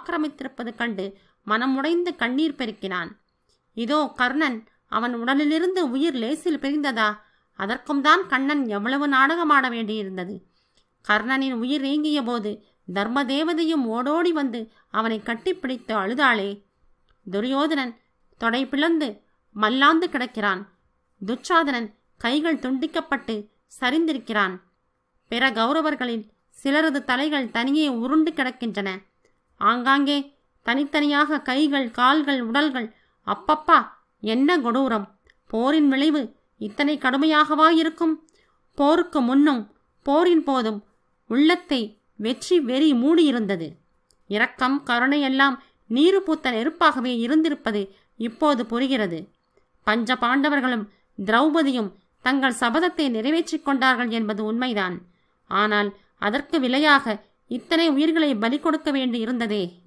ஆக்கிரமித்திருப்பது கண்டு மனம் உடைந்து கண்ணீர் பெருக்கினான். இதோ கர்ணன், அவன் உடலிலிருந்து உயிர் லேசில் பிரிந்ததா? அதற்கும் தான் கண்ணன் எவ்வளவு நாடகமாட வேண்டியிருந்தது. கர்ணனின் உயிர் நீங்கிய போது தர்ம தேவதையும் ஓடோடி வந்து அவனை கட்டிப்பிடித்து அழுதாளே. துரியோதனன் தொடை பிளந்து மல்லாந்து கிடக்கிறான். துச்சாதனன் கைகள் துண்டிக்கப்பட்டு சரிந்திருக்கிறான். பிற கௌரவர்களில் சிலரது தலைகள் தனியே உருண்டு கிடக்கின்றன. ஆங்காங்கே தனித்தனியாக கைகள், கால்கள், உடல்கள். அப்பப்பா, என்ன கொடூரம்! போரின் விளைவு இத்தனை கடுமையாகவா இருக்கும்? போருக்கு முன்னும் போரின் போதும் உள்ளத்தை வெற்றி வெறி மூடியிருந்தது. இரக்கம், கருணை எல்லாம் நீரு பூத்த நெருப்பாகவே இருந்திருப்பது இப்போது புரிகிறது. பஞ்ச பாண்டவர்களும் திரௌபதியும் தங்கள் சபதத்தை நிறைவேற்றிக் கொண்டார்கள் என்பது உண்மைதான். ஆனால் அதற்கு விலையாக இத்தனை உயிர்களை பலி கொடுக்க வேண்டி இருந்ததே.